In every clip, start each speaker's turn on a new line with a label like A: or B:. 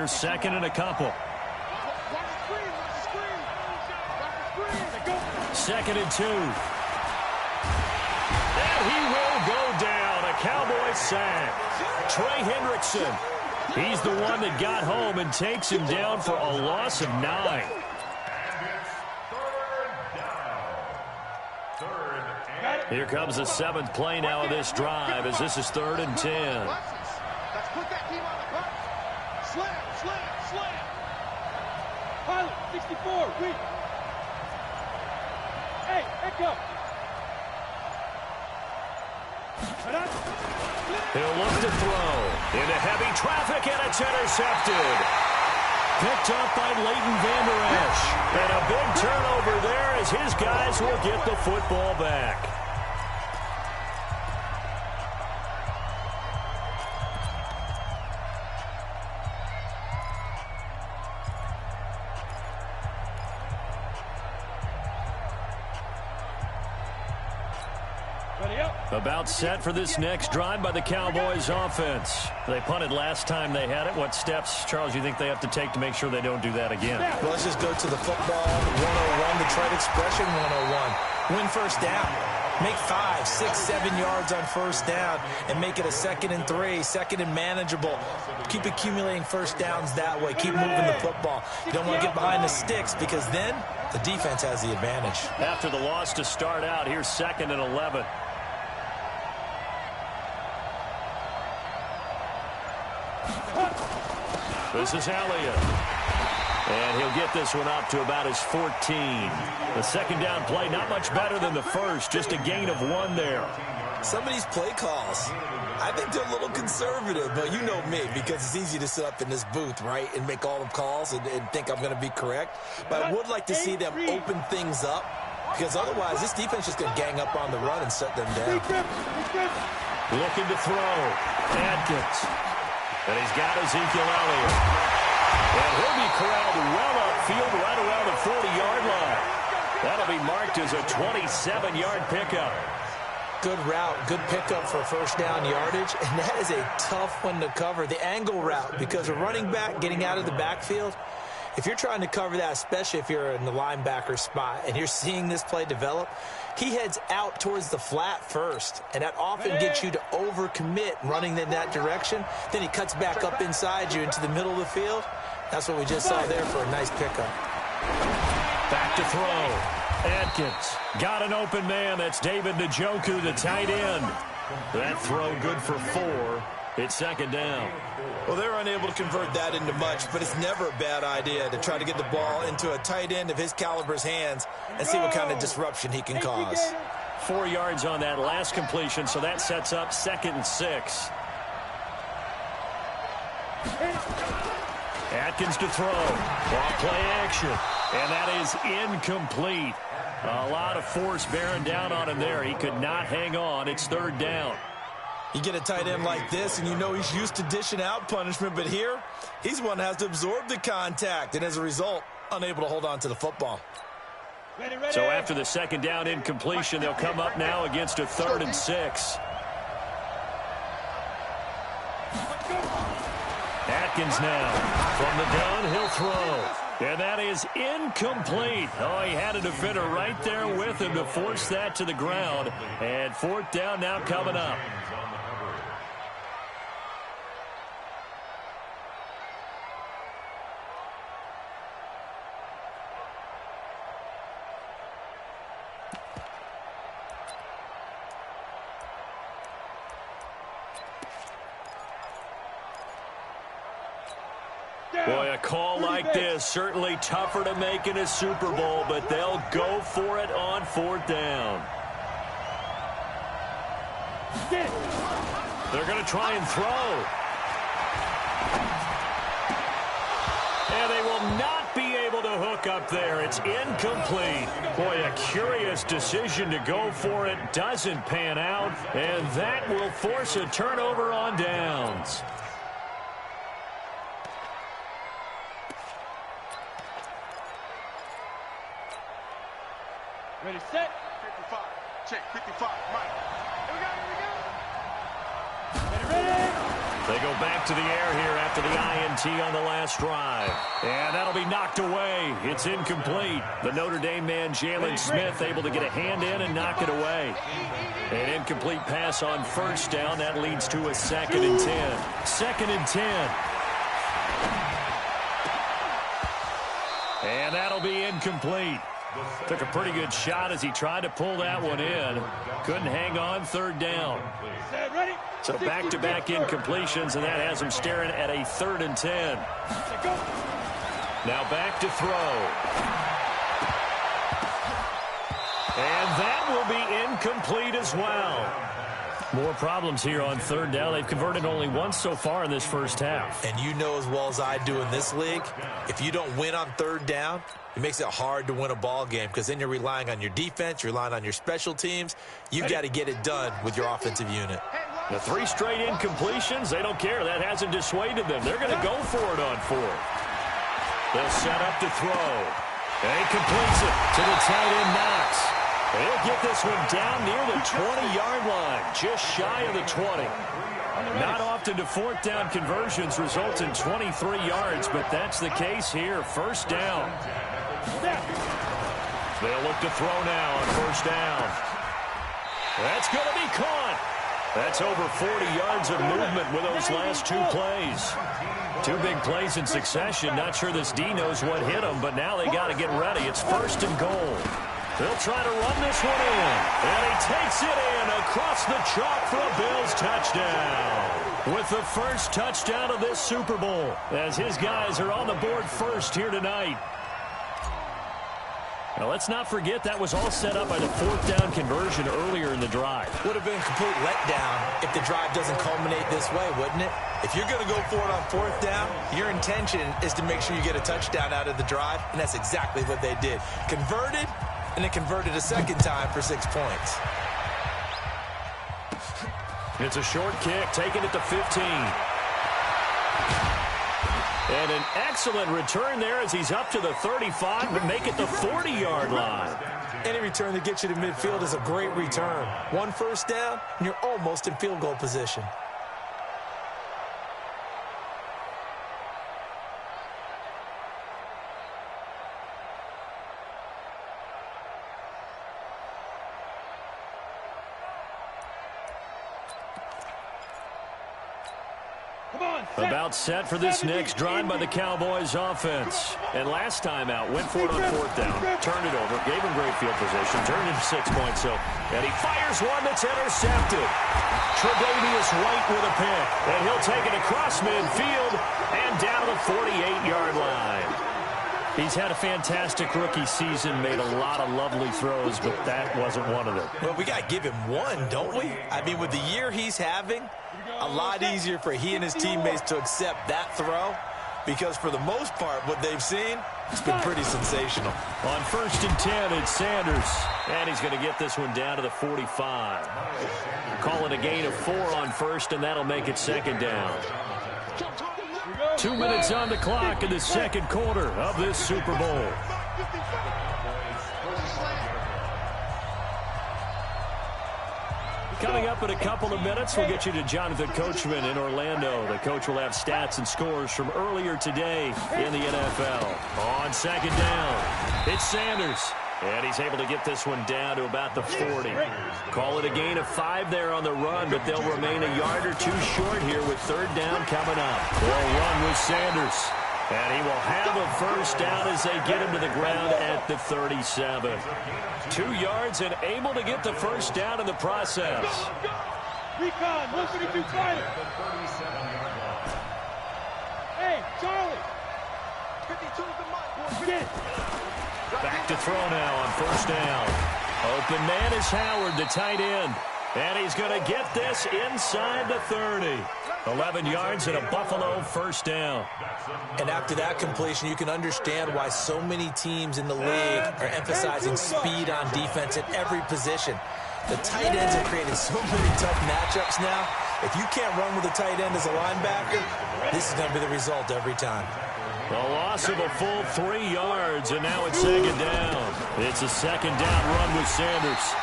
A: second and a couple. Second and 2. And he will go down. A Cowboys sack. Trey Hendrickson. He's the one that got home and takes him down for a loss of 9. Here comes the 7th play now of this drive as this is 3rd and 10.
B: Let's put that team on the button. Slam, slam, slam. Pilot, 64, weak. Hey, echo.
A: He'll look to throw. Into heavy traffic, and it's intercepted. Picked up by Leighton Vander Esch. And a big turnover there as his guys will get the football back. About set for this next drive by the Cowboys offense. They punted last time they had it. What steps, Charles, you think they have to take to make sure they don't do that again?
C: Well, let's just go to the football 101, the trade expression 101. Win first down. Make 5, 6, 7 yards on first down and make it a 2nd and 3, 2nd and manageable. Keep accumulating first downs that way. Keep moving the football. You don't want to get behind the sticks because then the defense has the advantage.
A: After the loss to start out, here's 2nd and 11. This is Elliott. And he'll get this one up to about his 14. The second down play, not much better than the first, just a gain of 1 there.
C: Some of these play calls, I think they're a little conservative, but you know me, because it's easy to sit up in this booth, right, and make all the calls and think I'm going to be correct. But I would like to see them open things up, because otherwise this defense is just going to gang up on the run and shut them down.
A: Looking to throw. Adkins. And he's got Ezekiel Elliott. And he'll be corralled well upfield right around the 40-yard line. That'll be marked as a 27-yard pickup.
C: Good route, good pickup for first down yardage, and that is a tough one to cover, the angle route, because a running back getting out of the backfield, if you're trying to cover that, especially if you're in the linebacker spot and you're seeing this play develop, he heads out towards the flat first, and that often gets you to overcommit running in that direction. Then he cuts back up inside you into the middle of the field. That's what we just saw there for a nice pickup.
A: Back to throw. Adkins got an open man. That's David Njoku, the tight end. That throw good for 4. It's second down.
C: Well, they're unable to convert that into much, but it's never a bad idea to try to get the ball into a tight end of his caliber's hands and see what kind of disruption he can cause.
A: 4 yards on that last completion, so that sets up 2nd and 6. Atkins to throw. Off play action. And that is incomplete. A lot of force bearing down on him there. He could not hang on. It's 3rd down.
C: You get a tight end like this, and you know he's used to dishing out punishment, but here, he's one that has to absorb the contact, and as a result, unable to hold on to the football.
A: So after the second down incompletion, they'll come up now against a 3rd and 6. Atkins now. From the gun, he'll throw. And that is incomplete. Oh, he had a defender right there with him to force that to the ground. And 4th down now coming up. Boy, a call like this, certainly tougher to make in a Super Bowl, but they'll go for it on 4th down. They're going to try and throw. And they will not be able to hook up there. It's incomplete. Boy, a curious decision to go for it. Doesn't pan out, and that will force a turnover on downs.
B: Ready, set. 55. Check, 55. Mike. Here we go, here we go. Ready, ready.
A: They go back to the air here after the INT on the last drive. And that'll be knocked away. It's incomplete. The Notre Dame man, Jalen Smith, able to get a hand in and knock it away. An incomplete pass on first down. That leads to a 2nd and 10. 2nd and 10. And that'll be incomplete. Took a pretty good shot as he tried to pull that one in. Couldn't hang on, 3rd down. So back-to-back incompletions, and that has him staring at a 3rd and 10. Now back to throw. And that will be incomplete as well. More problems here on 3rd down. They've converted only once so far in this first half.
C: And you know as well as I do in this league, if you don't win on 3rd down, it makes it hard to win a ball game because then you're relying on your defense, you're relying on your special teams. You've got to get it done with your offensive unit.
A: The 3 straight incompletions, they don't care. That hasn't dissuaded them. They're going to go for it on 4th. They'll set up to throw. And he completes it to the tight end, Knox. He'll get this one down near the 20-yard line, just shy of the 20. Not often do 4th down conversions result in 23 yards, but that's the case here. 1st down. They'll look to throw now on 1st down. That's going to be caught. That's over 40 yards of movement with those last 2 plays. 2 big plays in succession. Not sure this D knows what hit him, but now they got to get ready. It's 1st and goal. They'll try to run this one in. And he takes it in across the chalk for a Bills touchdown. With the first touchdown of this Super Bowl, as his guys are on the board first here tonight. Now, let's not forget that was all set up by the 4th down conversion earlier in the drive.
C: Would have been a complete letdown if the drive doesn't culminate this way, wouldn't it? If you're going to go for it on 4th down, your intention is to make sure you get a touchdown out of the drive, and that's exactly what they did. Converted, and then converted a 2nd time for 6 points.
A: It's a short kick, taking it to 15. And an excellent return there as he's up to the 35 to make it the 40-yard line.
C: Any return that gets you to midfield is a great return. 1 first down, and you're almost in field goal position.
A: About set for this next drive by the Cowboys offense. And last time out, went for it on 4th down, turned it over, gave him great field position, turned it into 6 points. So, and he fires one that's intercepted. Tre'Davious White with a pick. And he'll take it across midfield and down to the 48-yard line. He's had a fantastic rookie season, made a lot of lovely throws, but that wasn't one of them.
C: Well, we got to give him one, don't we? I mean, with the year he's having, a lot easier for he and his teammates to accept that throw because for the most part, what they've seen, it's been pretty sensational.
A: On 1st and 10, it's Sanders. And he's going to get this one down to the 45. Call it a gain of 4 on 1st, and that'll make it 2nd down. 2 minutes on the clock in the 2nd quarter of this Super Bowl. Coming up in a couple of minutes, we'll get you to Jonathan Coachman in Orlando. The coach will have stats and scores from earlier today in the NFL. On 2nd down, it's Sanders. And he's able to get this one down to about the 40. Call it a gain of 5 there on the run, but they'll remain a yard or 2 short here with 3rd down coming up. They'll run with Sanders. And he will have a first down as they get him to the ground at the 37. 2 yards and able to get the first down in the process.
B: Recon, 132 fighter. Hey, Charlie. 52 is the mark. Get it.
A: Back to throw now on 1st down. Open man is Howard, the tight end. And he's going to get this inside the 30. 11 yards and a Buffalo first down.
C: And after that completion, you can understand why so many teams in the league are emphasizing speed on defense at every position. The tight ends have created so many tough matchups now. If you can't run with a tight end as a linebacker, this is going to be the result every time.
A: A loss of a full 3 yards, and now it's 2nd down. It's a 2nd down run with Sanders.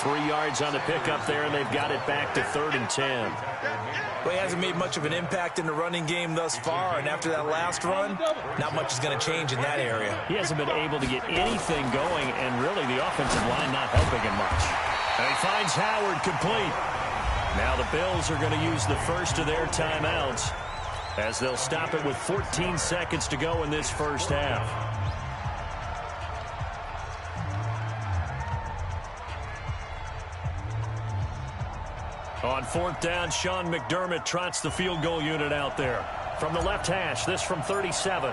A: 3 yards on the pickup there, and they've got it back to 3rd and 10.
C: Well, he hasn't made much of an impact in the running game thus far, and after that last run, not much is going to change in that area.
A: He hasn't been able to get anything going, and really the offensive line not helping him much. And he finds Howard complete. Now the Bills are going to use the first of their timeouts as they'll stop it with 14 seconds to go in this first half. On 4th down, Sean McDermott trots the field goal unit out there. From the left hash, this from 37.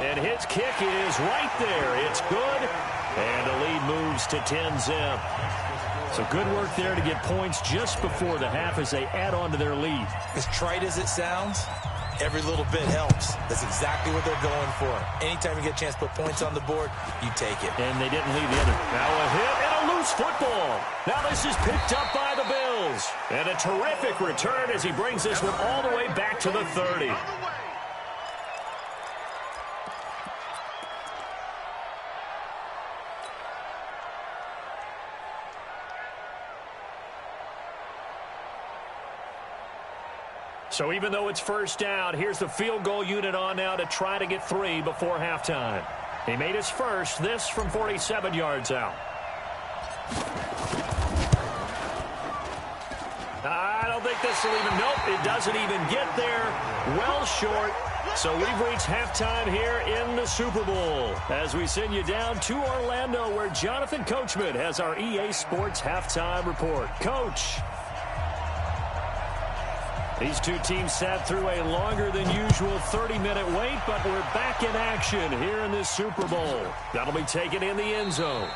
A: And his kick is right there. It's good. And the lead moves to 10-zip. So good work there to get points just before the half as they add on to their lead.
C: As trite as it sounds, every little bit helps. That's exactly what they're going for. Anytime you get a chance to put points on the board, you take it.
A: And they didn't leave the other. Now a hit and a loose football. Now this is picked up by the Bills. And a terrific return as he brings this one all the way back to the 30. So even though it's first down, here's the field goal unit on now to try to get 3 before halftime. He made his first, this from 47 yards out. I don't think this will even, nope, it doesn't even get there. Well short. So we've reached halftime here in the Super Bowl as we send you down to Orlando where Jonathan Coachman has our EA Sports halftime report. Coach. These two teams sat through a longer than usual 30-minute wait, but we're back in action here in this Super Bowl. That'll be taken in the end zone.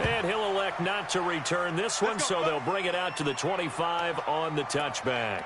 A: And he'll elect not to return this one, so they'll bring it out to the 25 on the touchback.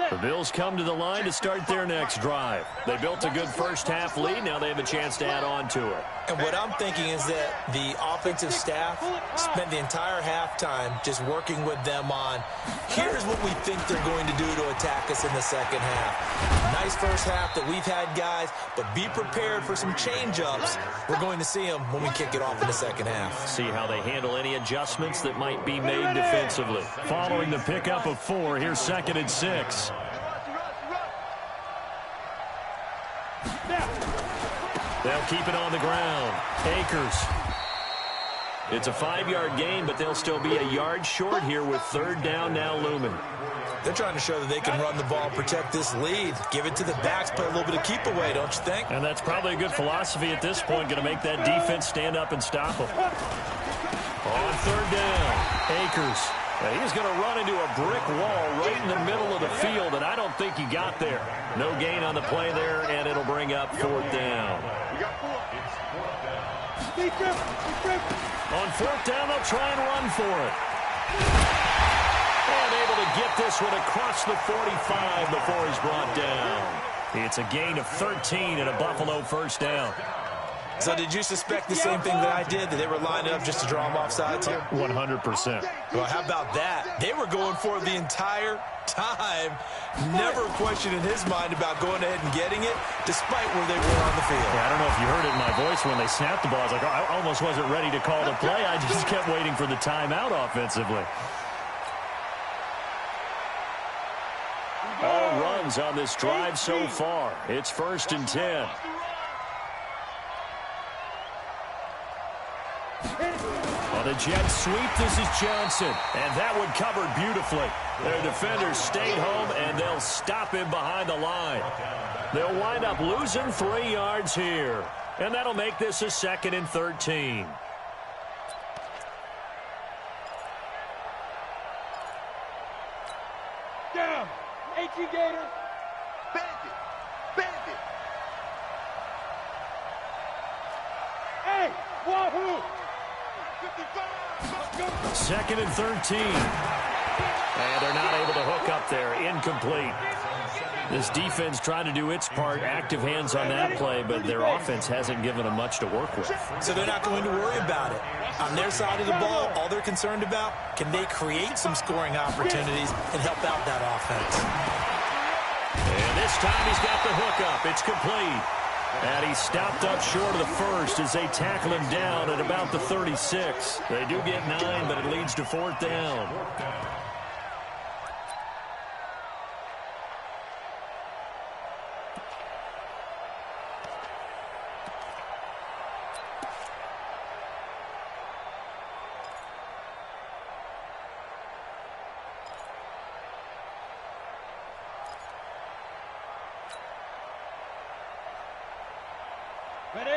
A: The Bills come to the line to start their next drive. They built a good first-half lead. Now they have a chance to add on to it.
C: And what I'm thinking is that the offensive staff spent the entire halftime just working with them on, here's what we think they're going to do to attack us in the second half. Nice first half that we've had, guys, but be prepared for some change-ups. We're going to see them when we kick it off in the second half.
A: See how they handle any adjustments that might be made defensively. Following the pickup of 4, here's 2nd and 6. They'll keep it on the ground. Akers. It's a 5-yard gain, but they'll still be a yard short here with 3rd down now looming.
C: They're trying to show that they can run the ball, protect this lead, give it to the backs, play a little bit of keep away, don't you think?
A: And that's probably a good philosophy at this point, going to make that defense stand up and stop them. On 3rd down, Akers. And he's going to run into a brick wall right in the middle of the field, and I don't think he got there. No gain on the play there, and it'll bring up 4th down. On 4th down, they'll try and run for it. And able to get this one across the 45 before he's brought down. It's a gain of 13 and a Buffalo first down.
C: So did you suspect the same thing that I did, that they were lining up just to draw them off sides here?
A: 100%.
C: Well, how about that? They were going for it the entire time. Never a question in his mind about going ahead and getting it, despite where they were on the field.
A: Yeah, I don't know if you heard it in my voice when they snapped the ball. I was like, oh, I almost wasn't ready to call the play. I just kept waiting for the timeout offensively. All runs on this drive so far. It's 1st and 10. On a jet sweep, this is Johnson. And that one covered beautifully. Their defenders stayed home, and they'll stop him behind the line. They'll wind up losing 3 yards here. And that'll make this a 2nd and 13.
B: Down. H.E. Gator. Bandit. Bandit. Hey, Wahoo.
A: Second and 13. And they're not able to hook up there. Incomplete. This defense trying to do its part, active hands on that play, but their offense hasn't given them much to work with.
C: So they're not going to worry about it. On their side of the ball, all they're concerned about, can they create some scoring opportunities and help out that offense?
A: And this time he's got the hookup. It's complete. And he stopped up short of the first as they tackle him down at about the 36. They do get 9, but it leads to 4th down.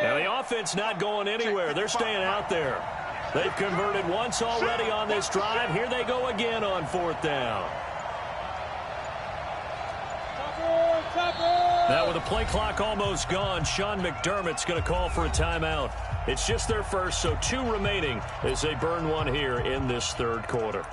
A: Now, the offense not going anywhere. They're staying out there. They've converted once already on this drive. Here they go again on 4th down. Now, with the play clock almost gone, Sean McDermott's going to call for a timeout. It's just their first, so 2 remaining as they burn one here in this 3rd quarter.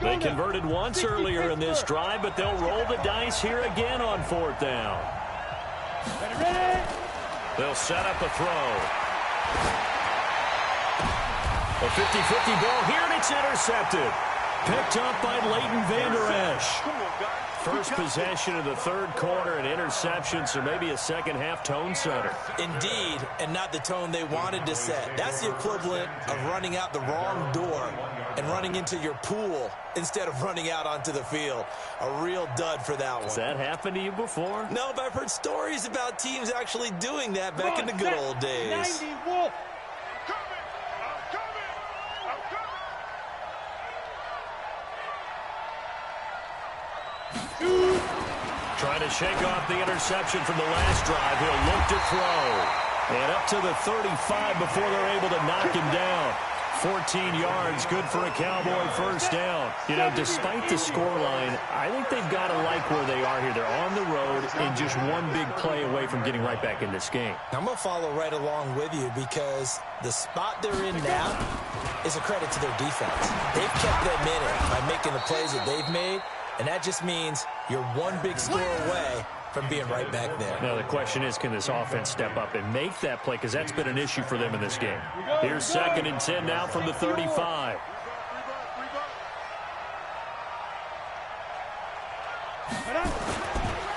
A: They converted once earlier in this drive, but they'll roll the dice here again on 4th down. They'll set up a throw. A 50-50 ball here, and it's intercepted. Picked up by Leighton Vander Esch. First possession of the 3rd quarter, an interception, so maybe a second-half tone setter.
C: Indeed, and not the tone they wanted to set. That's the equivalent of running out the wrong door and running into your pool instead of running out onto the field. A real dud for that one.
A: Has that happened to you before?
C: No, but I've heard stories about teams actually doing that back in the good old days.
B: 90 Wolf.
A: Trying to shake off the interception from the last drive. He'll look to throw. And up to the 35 before they're able to knock him down. 14 yards, good for a Cowboy first down. You know, despite the scoreline, I think they've got to like where they are here. They're on the road and just one big play away from getting right back in this game.
C: I'm going to follow right along with you because the spot they're in now is a credit to their defense. They've kept them in it by making the plays that they've made, and that just means you're one big score away from being right back there.
A: Now, the question is, can this offense step up and make that play? Because that's been an issue for them in this game. Here's 2nd and 10 now from the 35.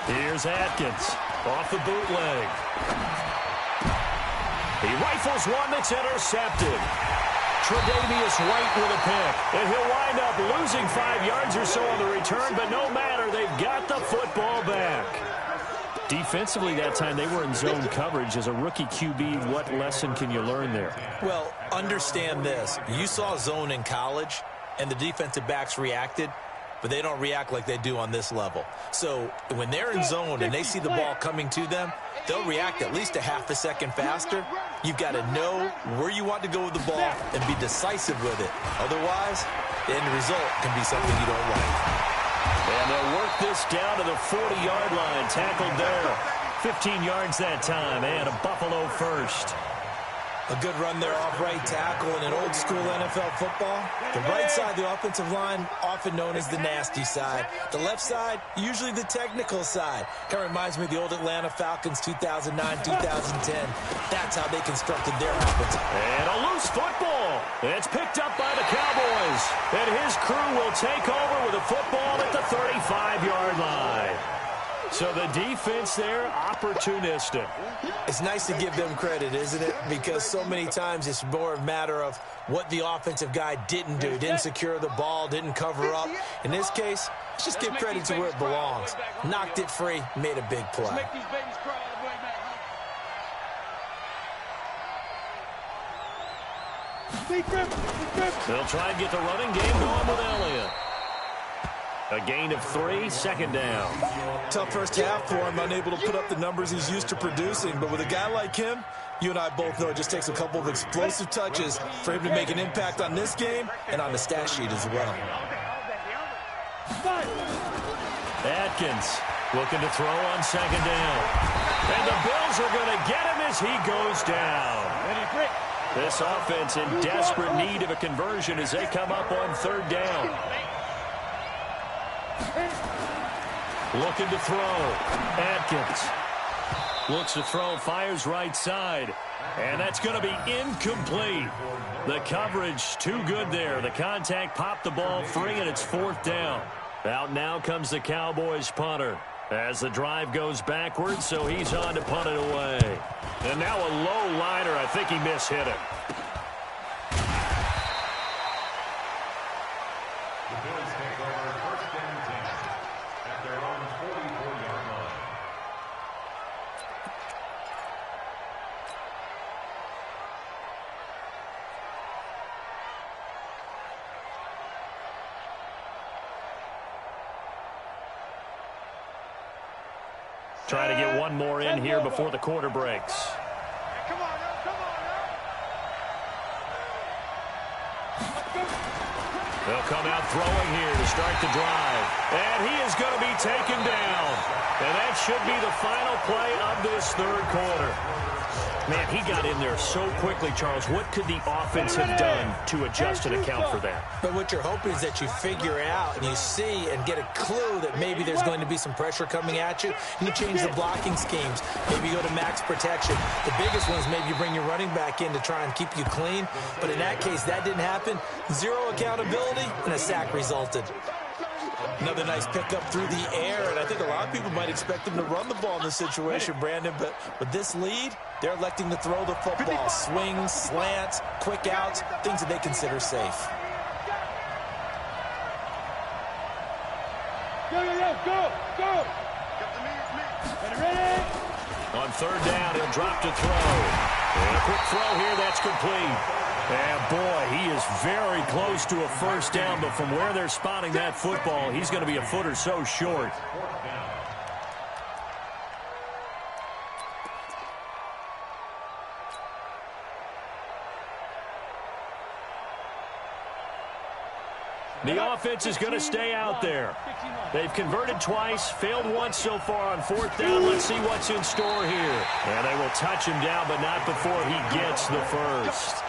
A: Here's Atkins off the bootleg. He rifles one that's intercepted. Tre'Davious White with a pick. And he'll wind up losing 5 yards or so on the return, but no matter, they've got the football back. Defensively that time, they were in zone coverage. As a rookie QB, what lesson can you learn there?
C: Well, understand this. You saw zone in college, and the defensive backs reacted, but they don't react like they do on this level. So when they're in zone and they see the ball coming to them, they'll react at least a half a second faster. You've got to know where you want to go with the ball and be decisive with it. Otherwise, the end result can be something you don't like.
A: And they'll work this down to the 40-yard line. Tackled there. 15 yards that time, and a Buffalo first.
C: A good run there off right tackle in an old-school NFL football. The right side, the offensive line, often known as the nasty side. The left side, usually the technical side. Kind of reminds me of the old Atlanta Falcons 2009, 2010. That's how they constructed their offense.
A: And a loose football. It's picked up by the Cowboys. And his crew will take over with a football at the 35-yard line. So the defense there, opportunistic.
C: It's nice to give them credit, isn't it? Because so many times it's more a matter of what the offensive guy didn't do. Didn't secure the ball, didn't cover up. In this case, let's just give credit to where it belongs. Knocked it free, made a big play.
A: They'll try and get the running game going with Elliott. A gain of 3, 2nd down.
C: Tough first half for him, unable to put up the numbers he's used to producing. But with a guy like him, You and I both know it just takes a couple of explosive touches for him to make an impact on this game and on the stat sheet as well.
A: Atkins looking to throw on second down. And the Bills are going to get him as he goes down. This offense in desperate need of a conversion as they come up on third down. Looking to throw. Atkins looks to throw, fires right side. And that's going to be incomplete. The coverage too good there. The contact popped the ball free, and it's fourth down. Out now comes the Cowboys punter as the drive goes backwards, so he's on to punt it away. And now a low liner. I think he mishit it.
D: The Bills take over first and 10 at their own 44-yard line.
A: Trying to get one more in here before the quarter breaks.
B: Come on, come on,
A: They'll come out throwing here to start the drive. And he is going to be taken down. And that should be the final play of this third quarter. Man, he got in there so quickly, Charles. What could the offense have done to adjust and account for that?
C: But what you're hoping is that you figure out and you see and get a clue that maybe there's going to be some pressure coming at you, and you change the blocking schemes. Maybe you go to max protection. The biggest one is maybe you bring your running back in to try and keep you clean. But in that case, that didn't happen. Zero accountability, and a sack resulted. Another nice pickup through the air, and I think a lot of people might expect him to run the ball in this situation, Brandon, but with this lead, they're electing to throw the football. Swings, slants, quick outs, things that they consider safe.
B: Go. Ready?
A: On third down, he'll drop to throw. And a quick throw here, that's complete. And boy, he is very close to a first down, but from where they're spotting that football, he's going to be a foot or so short. The offense is going to stay out there. They've converted twice, failed once so far on fourth down. Let's see what's in store here. And they will touch him down, but not before he gets the first.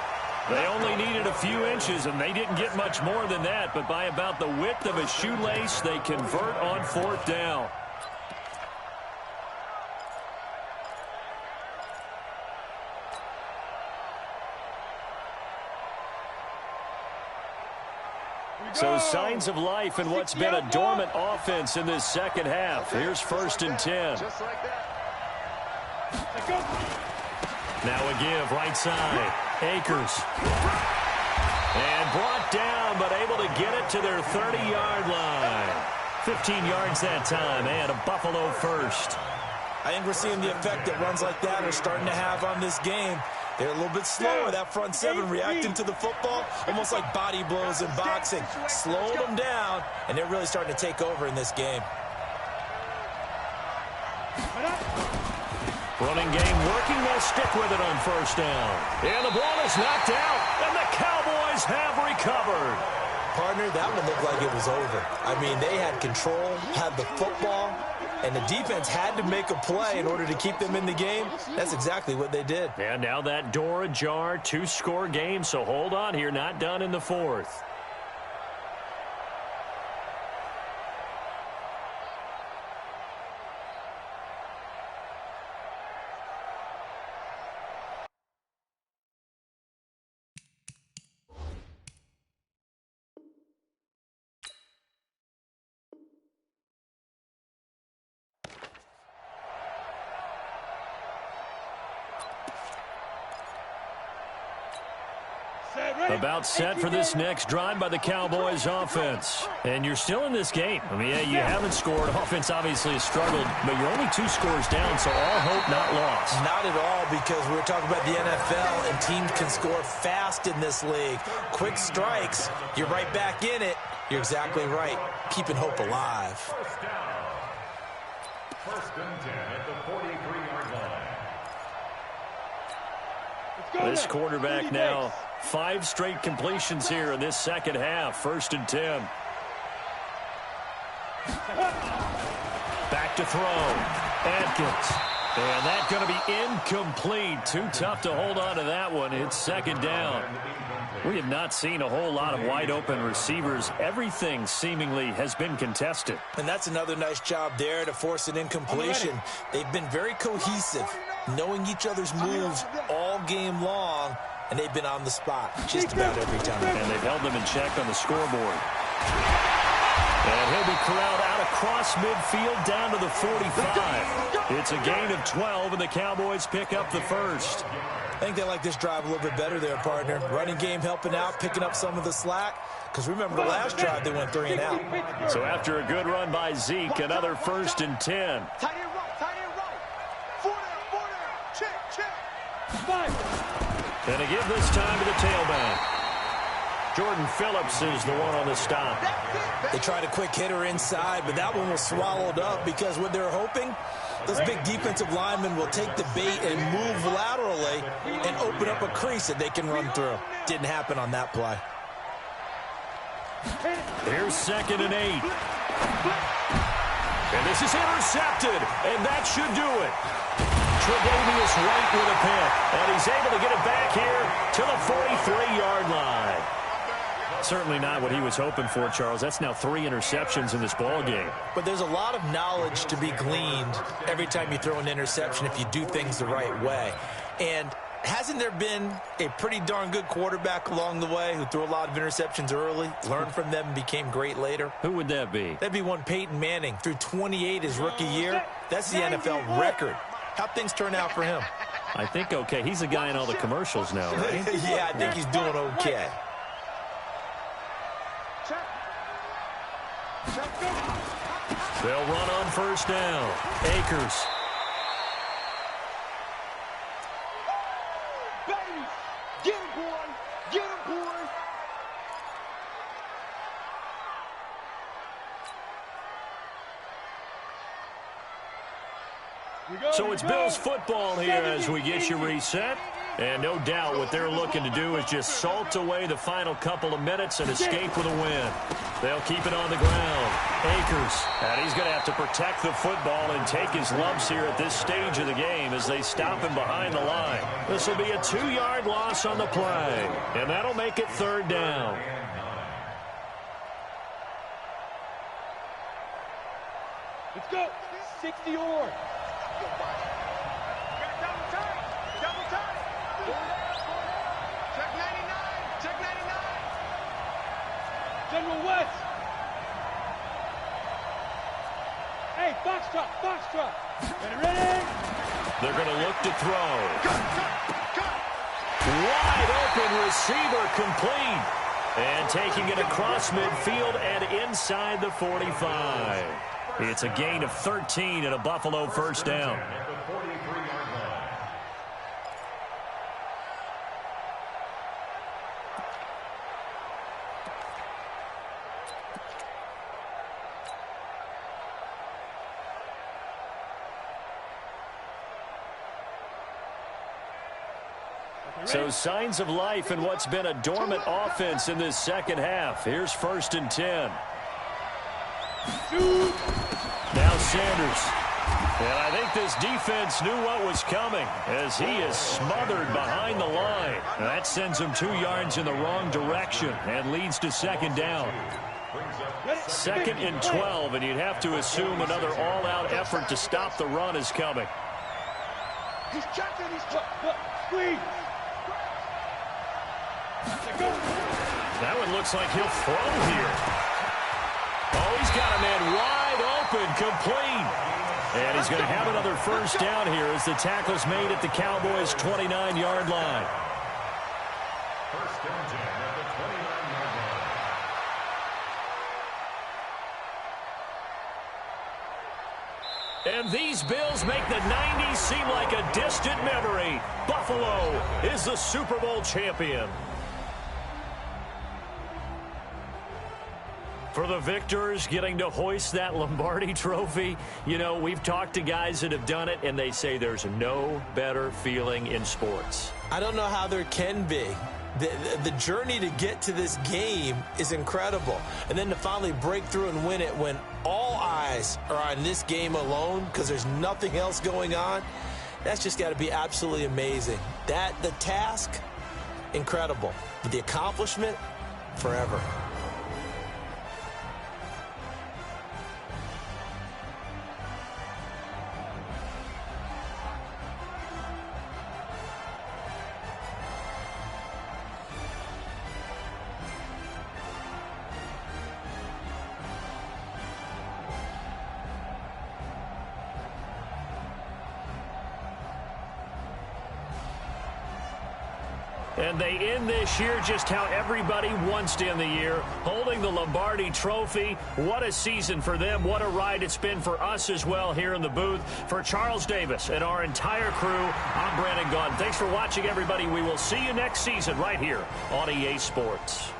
A: They only needed a few inches, and they didn't get much more than that. But by about the width of a shoelace, they convert on fourth down. So signs of life in what's been a dormant offense in this second half. Here's first and 10.
B: Just like that.
A: Now a give, right side. Akers. And brought down, but able to get it to their 30-yard line. 15 yards that time, and a Buffalo first.
C: I think we're seeing the effect that runs like that are starting to have on this game. They're a little bit slower, that front seven, reacting to the football, almost like body blows in boxing, slowing them down, and they're really starting to take over in this game.
A: Running game working, they'll stick with it on first down. And the ball is knocked out, and the Cowboys have recovered.
C: Partner, that one looked like it was over. I mean, they had control, had the football, and the defense had to make a play in order to keep them in the game. That's exactly what they did.
A: And now that door ajar, two-score game, so hold on here, not done in the fourth. About set for this next drive by the Cowboys offense. And you're still in this game. I mean, yeah, you haven't scored. Offense obviously has struggled, but you're only 2 scores down, so all hope not lost.
C: Not at all, because we were talking about the NFL, and teams can score fast in this league. Quick strikes, you're right back in it. You're exactly right. Keeping hope alive.
D: First down. First and 10 at the 43-yard line.
A: This quarterback now 5 straight completions here in this second half. 1st and 10. Back to throw. Adkins. And that's going to be incomplete. Too tough to hold on to that one. It's 2nd down. We have not seen a whole lot of wide-open receivers. Everything seemingly has been contested.
C: And that's another nice job there to force an incompletion. They've been very cohesive, knowing each other's moves all game long, and they've been on the spot just about every time.
A: And they've held them in check on the scoreboard. And he'll be corralled out across midfield down to the 45. It's a gain of 12, and the Cowboys pick up the first.
C: I think they like this drive a little bit better there, partner. Running game helping out, picking up some of the slack. Because remember, the last drive they went 3 and out.
A: So after a good run by Zeke, another 1st and 10.
B: Tight end right. 4 down. Check. 5.
A: And to give this time to the tailback. Jordan Phillips is the one on the stop.
C: They tried a quick hitter inside, but that one was swallowed up because what they're hoping, those big defensive linemen will take the bait and move laterally and open up a crease that they can run through. Didn't happen on that play.
A: Here's 2nd and 8. And this is intercepted, and that should do it. Tre'Davious White with a pick, and he's able to get it back here to the 43-yard line. Certainly not what he was hoping for, Charles. That's now 3 interceptions in this ball game.
C: But there's a lot of knowledge to be gleaned every time you throw an interception if you do things the right way. And hasn't there been a pretty darn good quarterback along the way who threw a lot of interceptions early, learned from them, and became great later?
A: Who would that be?
C: That'd be one Peyton Manning. Threw 28 his rookie year. That's the NFL record. How'd things turn out for him?
A: I think okay. He's a guy in all the commercials now, right?
C: Yeah, I think he's doing okay.
A: They'll run on 1st down. Akers.
B: Baby! Get him, boy! Get him, boy!
A: So it's Bills football here as we get you reset. And no doubt what they're looking to do is just salt away the final couple of minutes and escape with a win. They'll keep it on the ground. Akers. And he's going to have to protect the football and take his lumps here at this stage of the game as they stop him behind the line. This will be a 2-yard loss on the play. And that'll make it 3rd down.
B: Let's go! 60 or. Double time! Check 99! Check 99! General West! Hey, box truck! Ready?
A: They're going to look to throw. Wide open receiver complete. And taking it across midfield and inside the 45. It's a gain of 13 and a Buffalo 1st down. So signs of life in what's been a dormant offense in this second half. Here's 1st and 10. Now Sanders. And I think this defense knew what was coming as he is smothered behind the line. That sends him 2 yards in the wrong direction and leads to 2nd down. 2nd and 12, and you'd have to assume another all-out effort to stop the run is coming.
B: He's checking, squeeze.
A: That one looks like he'll throw here. Oh, he's got a man wide open, complete. And he's going to have another 1st down here as the tackle's made at the Cowboys' 29-yard line.
D: 1st and 10 at the 29-yard line.
A: And these Bills make the 90s seem like a distant memory. Buffalo is the Super Bowl champion. For the victors, getting to hoist that Lombardi trophy, you know, we've talked to guys that have done it, and they say there's no better feeling in sports.
C: I don't know how there can be. The journey to get to this game is incredible. And then to finally break through and win it when all eyes are on this game alone because there's nothing else going on, that's just got to be absolutely amazing. The task, incredible. But the accomplishment, forever.
A: And they end this year just how everybody wants to end the year, holding the Lombardi trophy. What a season for them. What a ride it's been for us as well here in the booth. For Charles Davis and our entire crew, I'm Brandon Gaudin. Thanks for watching, everybody. We will see you next season right here on EA Sports.